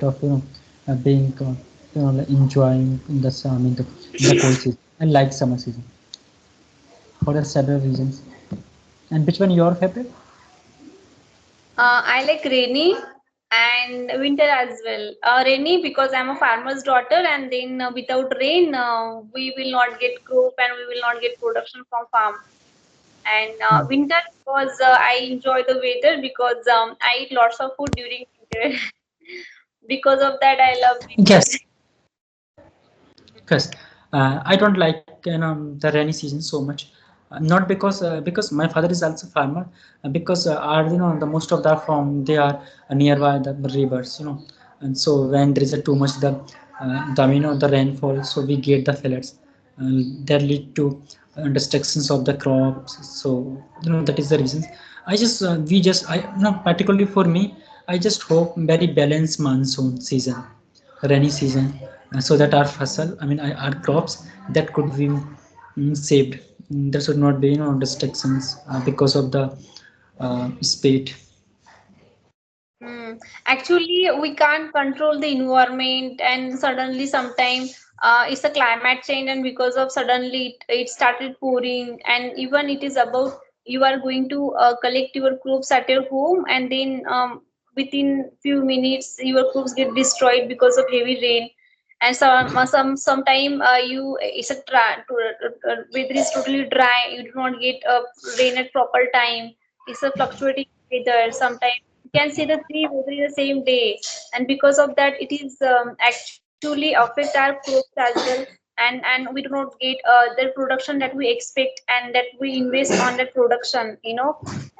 instead of being like enjoying in the in the cold season. I like summer season for several reasons. And which one your favorite? I like rainy and winter as well. Rainy because I'm a farmer's daughter, and then without rain, we will not get crop and we will not get production from farm. And Hmm. winter because I enjoy the weather because I eat lots of food during winter. Because of that, I love winter. Yes, yes. I don't like the rainy season so much. Not because my father is also farmer. Because our the most of the farm they are nearby the rivers, and so when there is a too much the rainfall, so we get the floods. That lead to destructions of the crops. So that is the reason. I just we just I particularly for me, I just hope very balanced monsoon season, rainy season, so that our fasal, our crops that could be saved. There should not be restrictions because of the speed. Hmm. Actually, we can't control the environment, and suddenly, sometime it's a climate change, and because of suddenly it started pouring, and even it is about you are going to collect your crops at your home, and then within few minutes your crops get destroyed because of heavy rain, and sometime you it's a weather is totally dry, you do not get rain at proper time. It's a fluctuating weather. Sometimes you can see the three weather in the same day, and because of that it is actually affect our crops as well, and we do not get the production that we expect and that we invest on that production,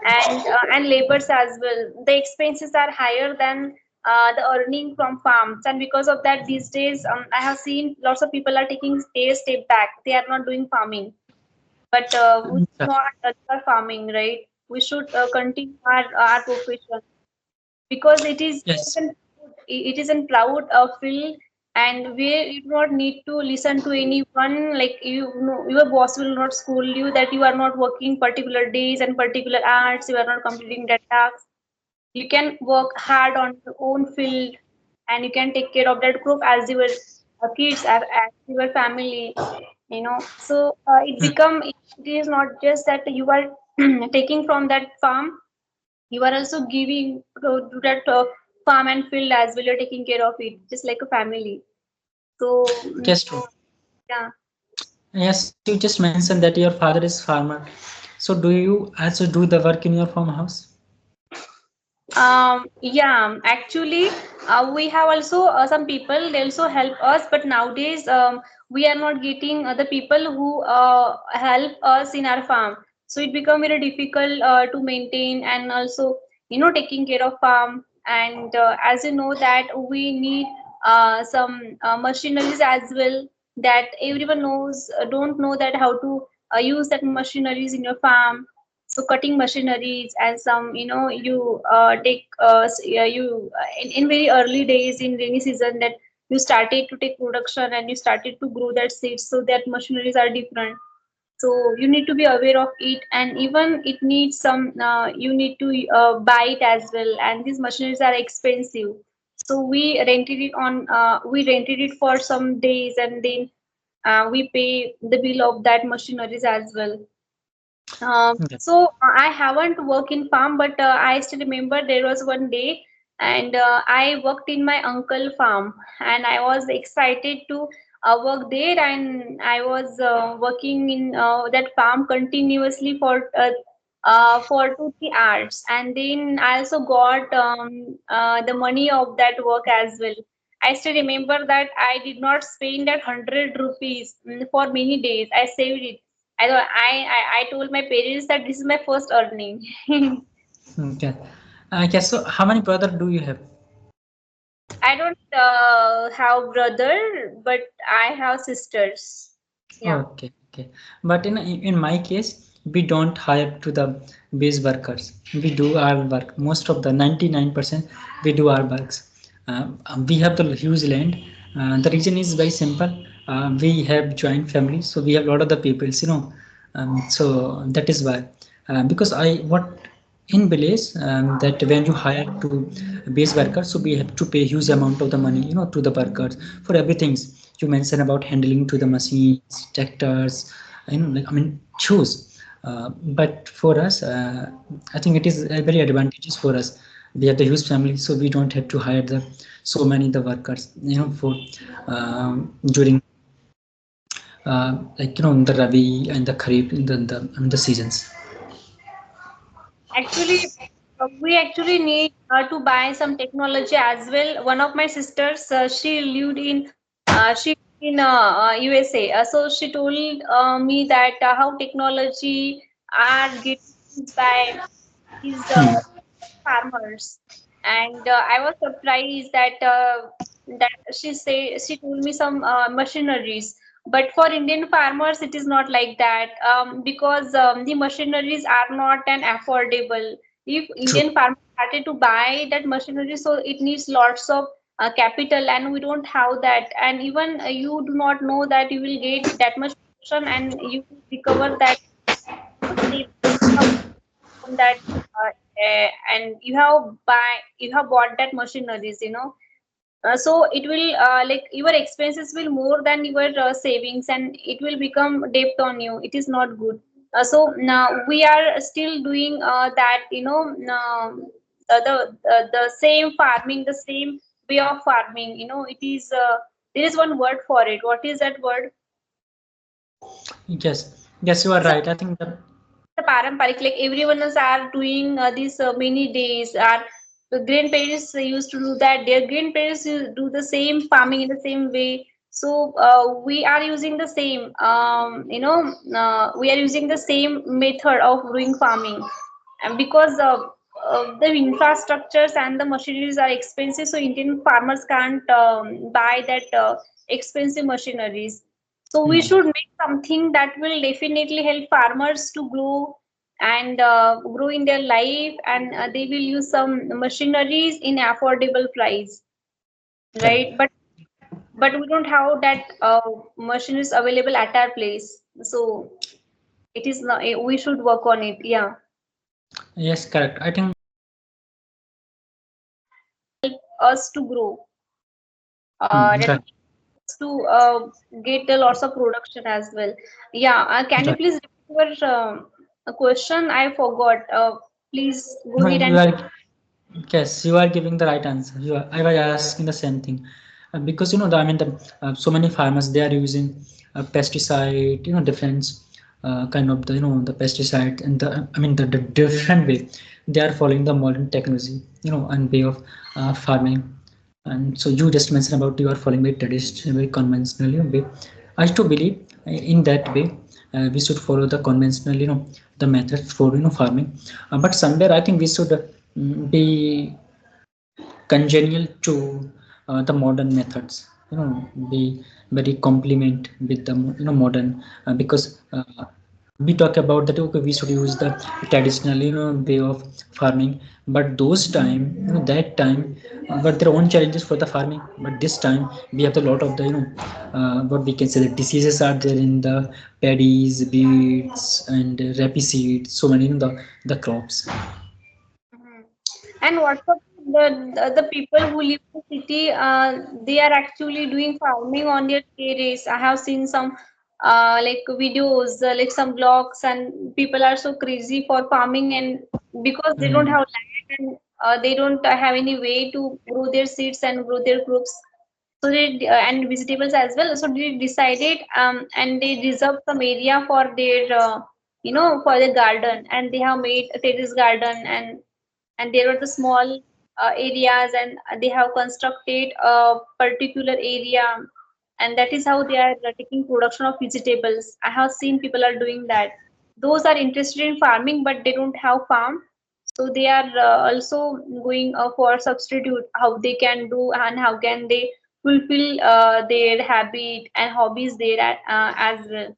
and labors as well. The expenses are higher than the earning from farms, and because of that these days I have seen lots of people are taking a step back. They are not doing farming, but we should Yeah. not our farming, right? We should continue our profession because Yes. it is in proud field, and where you do not need to listen to anyone. Like your boss will not scold you that you are not working particular days and particular hours, you are not completing that task. You can work hard on your own field, and you can take care of that group as your kids as your family, so it is not just that you are taking from that farm, you are also giving to that farm and field as well. You're taking care of it just like a family. So Yes, true. yeah. Yes, you just mentioned that your father is farmer. So do you also do the work in your farmhouse? Yeah, actually, we have also some people, they also help us, but nowadays we are not getting other people who help us in our farm. So it become very difficult to maintain, and also, taking care of farm. And as you know that we need some machineries as well, that everyone knows, don't know that how to use that machineries in your farm. So cutting machineries, and some you take you in very early days in rainy season, that you started to take production and you started to grow that seeds, so that machineries are different. So you need to be aware of it, and even it needs some you need to buy it as well, and these machineries are expensive. So we rented it for some days, and then we pay the bill of that machineries as well. Okay. So I haven't worked in farm, but I still remember there was one day, and I worked in my uncle farm, and I was excited to work there, and I was working in that farm continuously for 2 3 hours, and then I also got the money of that work as well. I still remember that I did not spend that 100 rupees for many days. I saved it. I told my parents that this is my first earning. Okay. Okay. So how many brother do you have? I don't have brother, but I have sisters. Yeah. Okay, okay. But in my case, we don't hire to the base workers. We do our work. Most of the 99% we do our works. We have the huge land. The reason is very simple. We have joint family, so we have a lot of the peoples. So that is why. Because I what in village that when you hire to base workers, so we have to pay huge amount of the money, to the workers for everything. You mentioned about handling to the machines, tractors, like, shoes. But for us, I think it is very advantageous for us. We have the huge family, so we don't have to hire the so many the workers, for during like, in the Rabi and the Kharif in the seasons. Actually, we actually need to buy some technology as well. One of my sisters, she lived in USA. So she told me that how technology are getting used by these farmers, and I was surprised that she told me some machineries. But for Indian farmers, it is not like that, because the machineries are not an affordable. If True. Indian farmers started to buy that machinery, so it needs lots of capital, and we don't have that. And even you do not know that you will get that much production, and you will recover that savings from that, and you have bought that machineries. So it will, like, your expenses will more than your savings, and it will become debt on you. It is not good. So now we are still doing the same farming, the same way of farming. It is, there is one word for it. What is that word? Yes, yes, you are It's a right. I think that. the paramparic, like everyone else are doing these many days. Our the grandparents used to do that. Their grandparents used to do the same farming in the same way. So we are using the same, we are using the same method of doing farming. And because the infrastructures and the machineries are expensive, so Indian farmers can't buy that expensive machineries. So we Hmm. should make something that will definitely help farmers to grow and grow in their life, and they will use some machineries in affordable price, right? Correct. But we don't have that machineries available at our place. So it is not, we should work on it. Yeah, Yes, correct. I think. us to grow. That Right, will help us to get a lots of production as well. Yeah, can you right. please repeat your question? I forgot. Please go No, ahead you and. are. Yes, you are giving the right answer. I was asking the same thing, because so many farmers they are using pesticide, different kind of the pesticide, and the different way they are following the modern technology, and way of farming. And so you just mentioned about you are following very traditional, very conventional, way. I still believe in that way. We should follow the conventional, the methods for farming. But somewhere I think we should be congenial to the modern methods, be very complement with the modern, because we talk about that, okay, we should use the traditional way of farming. But those time, that time, but their own challenges for the farming. But this time we have a lot of the what we can say, the diseases are there in the paddies, beets, and rapeseed, so many the crops. Mhm. And what's up with the people who live in the city? They are actually doing farming on their terrace. I have seen some like videos, like some blogs, and people are so crazy for farming, and because they don't Hmm. have land, and they don't have any way to grow their seeds and grow their crops. So they and vegetables as well. So they decided, and they reserved some area for their for the garden, and they have made a terrace garden, and there were the small areas, and they have constructed a particular area, and that is how they are taking production of vegetables. I have seen people are doing that. Those are interested in farming, but they don't have farm, so they are also going for substitute, how they can do and how can they fulfill their habit and hobbies there as well.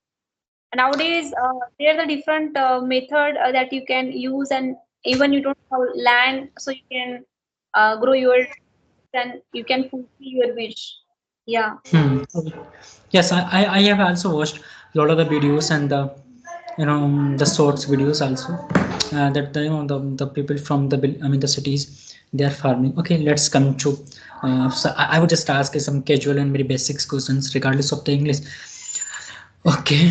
Nowadays, there are the different method that you can use, and even you don't have land, so you can grow your, and you can fulfill your wish. Yeah. Hmm. Yes, I have also watched a lot of the videos and the shorts videos also, that the people from the the cities, They are farming. Okay, let's come to. So I would just ask you some casual and very basics questions, regardless of the English. Okay.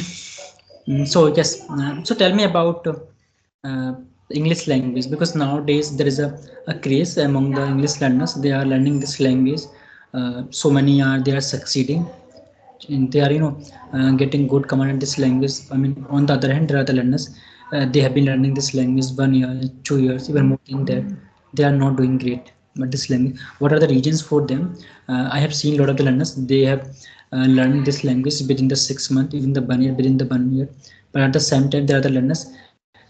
So yes. So tell me about uh, English language, because nowadays there is a craze among the English learners. They are learning this language. So many are they are succeeding, and they are getting good command in this language. I mean, on the other hand, there are the learners. They have been learning this language 1 year, 2 years, even more than that. They are not doing great. But this language, what are the reasons for them? I have seen a lot of the learners. They have learned this language within the 6 months, even the 1 year, within the 1 year. But at the same time, there are the learners.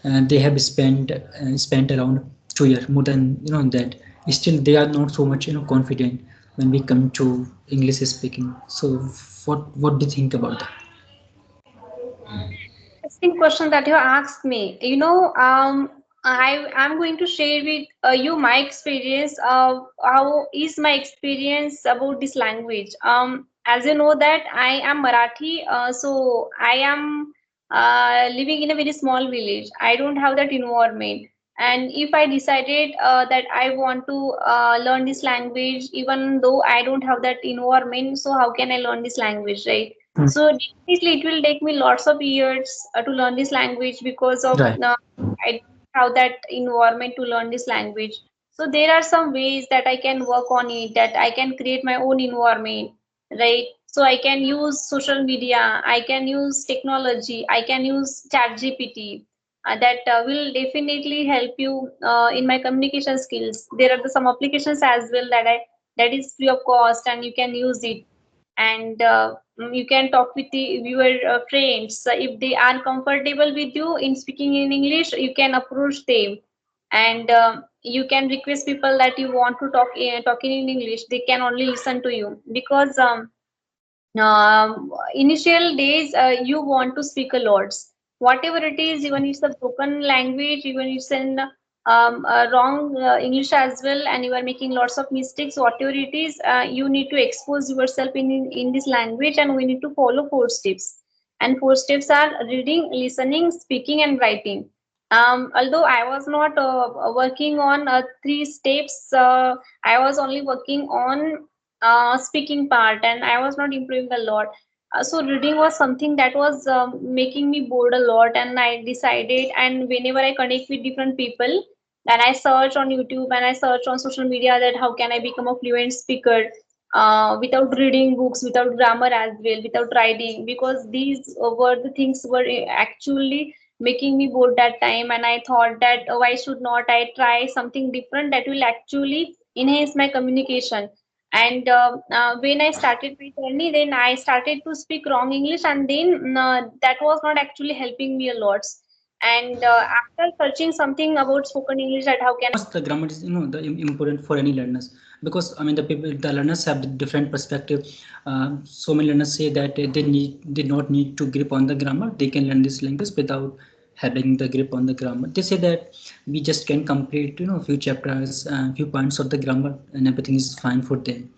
They have spent around 2 years, more than that. Still, they are not so much confident when we come to English speaking. So what do you think about that? Interesting question that you asked me. I am going to share with you my experience of how is my experience about this language. As you know that I am Marathi, so I am living in a very small village. I don't have that environment. And if I decided that I want to learn this language, even though I don't have that environment, so how can I learn this language, right? So definitely it will take me lots of years to learn this language because of Right. I don't have that environment to learn this language. So there are some ways that I can work on it, that I can create my own environment, right? So I can use social media, I can use technology, I can use chat GPT. That will definitely help you in my communication skills. There are some applications as well that is free of cost and you can use it, and you can talk with your friends. So if they are comfortable with you in speaking in English, you can approach them, and you can request people that you want to talking in English. They can only listen to you because initial days you want to speak a lot, whatever it is, even it's a broken language, even it's in wrong English as well, and you are making lots of mistakes, whatever it is, you need to expose yourself in this language, and we need to follow 4 steps. And 4 steps are reading, listening, speaking, and writing. Although I was not working on 3 steps, I was only working on speaking part, and I was not improving a lot. So reading was something that was making me bored a lot, and I decided, and whenever I connect with different people, then I search on YouTube and I search on social media that how can I become a fluent speaker without reading books, without grammar as well, without writing, because these were the things were actually making me bored that time. And I thought that why should not I try something different that will actually enhance my communication. And when I started my journey, then I started to speak wrong English, and then that was not actually helping me a lot. And after searching something about spoken English, that how can How much the grammar is the important for any learners, because I mean the learners have the different perspective. So many learners say that they not need to grip on the grammar. They can learn this language without having the grip on the grammar. They say that we just can complete few chapters, few points of the grammar, and everything is fine for them.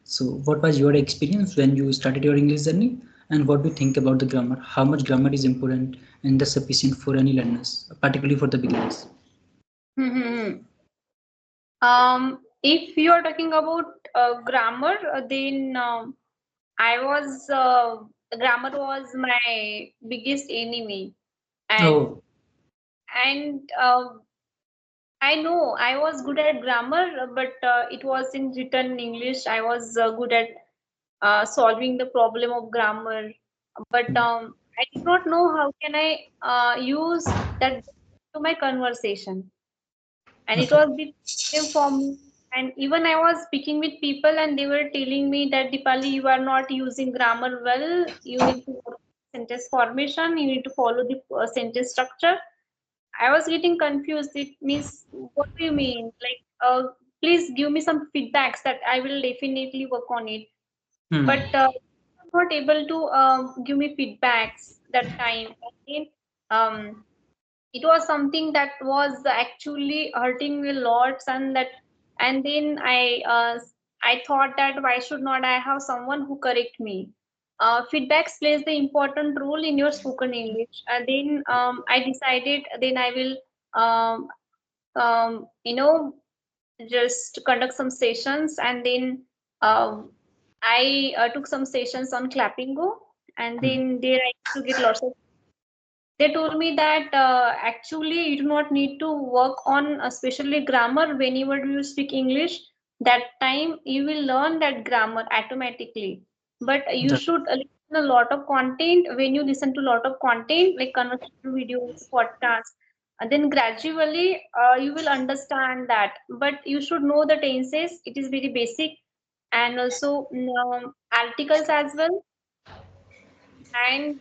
So what was your experience when you started your English journey, and what do you think about the grammar? How much grammar is important and the sufficient for any learners, particularly for the beginners? I? If you are talking about grammar, then grammar was my biggest enemy, and Oh. and I know I was good at grammar, but it was in written English. I was good at solving the problem of grammar, but I did not know how can I use that to my conversation, and it Okay. was bit new for me. And even I was speaking with people, and they were telling me that Dipali, you are not using grammar well. You need to work on sentence formation. You need to follow the sentence structure. I was getting confused. It means, what do you mean? Like, please give me some feedbacks that I will definitely work on it. Hmm. But I'm not able to give me feedbacks that time. Again, it was something that was actually hurting me lots, and that, and then I thought that why should not I have someone who correct me. Feedbacks plays the important role in your spoken English. And then I decided then I will um, you know just conduct some sessions, and then um, I took some sessions on clapping go, and Hmm. then there I used to get lots of. They told me that actually you do not need to work on especially grammar whenever you speak English. That time you will learn that grammar automatically. But you Right. should listen a lot of content. When you listen to a lot of content like conversational videos, podcasts, and then gradually you will understand that. But you should know the tenses. It is very basic, and also articles as well, and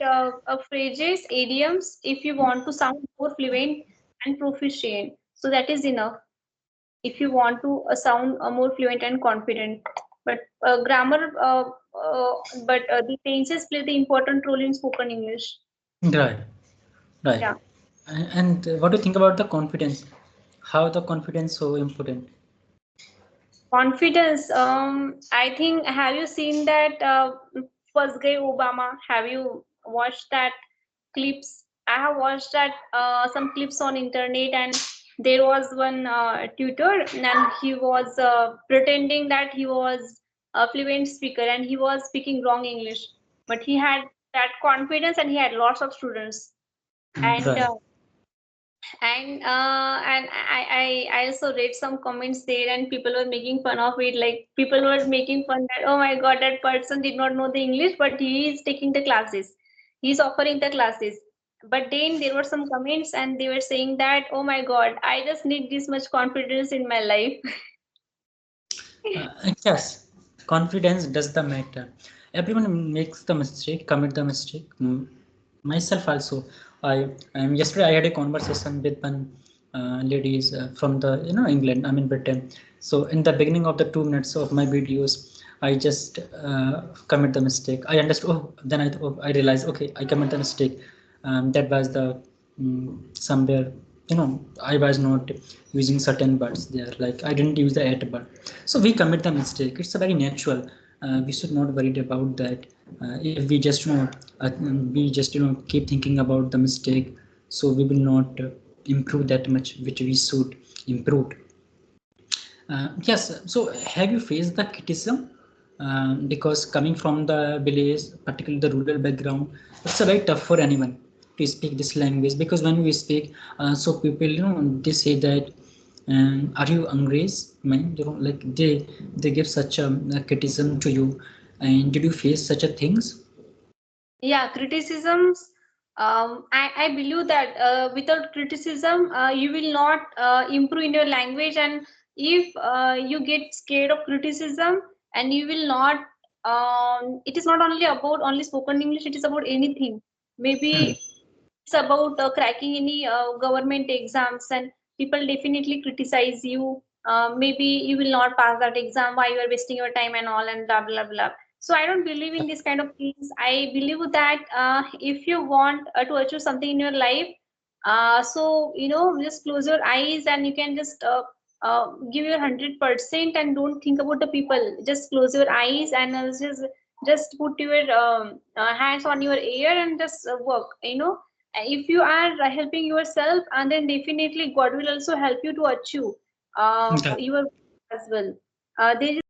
phrases, idioms if you want to sound more fluent and proficient. So that is enough if you want to sound more fluent and confident. But grammar, the tenses play the important role in spoken English. Right. Right. Yeah. And what do you think about the confidence? How the confidence so important? Confidence. I think, have you seen that first guy Obama? Have you watched that clips? I have watched that some clips on internet, and there was one tutor, and he was pretending that he was a fluent speaker, and he was speaking wrong English, but he had that confidence, and he had lots of students, and Right. I also read some comments there, and people were making fun of it. Like people were making fun that, oh my god, that person did not know the English, but he is taking the classes, he's offering the classes. But then there were some comments, and they were saying that, oh my god, I just need this much confidence in my life. Yes, confidence does the matter. Everyone makes the mistake, commit the mistake. Myself also. Yesterday I had a conversation with one ladies from the England. I'm in Britain. So in the beginning of the 2 minutes of my videos, I just commit the mistake. I understood. Oh, then I realized. Okay, I commit the mistake. That was the somewhere I was not using certain words there, like I didn't use the at word, so we commit the mistake. It's a very natural. We should not worry about that. If we just we just keep thinking about the mistake, so we will not improve that much which we should improve. Yes. So, have you faced the criticism? Because coming from the village, particularly the rural background, it's a very tough for anyone to speak this language. Because when we speak, so people, they say that, "Are you Angrez?" Man, like they give such a criticism to you. And did you face such a things? Yeah, criticisms. I believe that without criticism, you will not improve in your language. And if you get scared of criticism, and you will not, it is not only about only spoken English, it is about anything. Hmm. Maybe it's about cracking any government exams, and people definitely criticize you. Maybe you will not pass that exam, why you are wasting your time and all, and blah blah blah. So I don't believe in this kind of things. I believe that if you want to achieve something in your life, so just close your eyes, and you can just give your 100% and don't think about the people. Just close your eyes, and just put your hands on your ear, and just work. If you are helping yourself, and then definitely God will also help you to achieve Okay. your as well. There is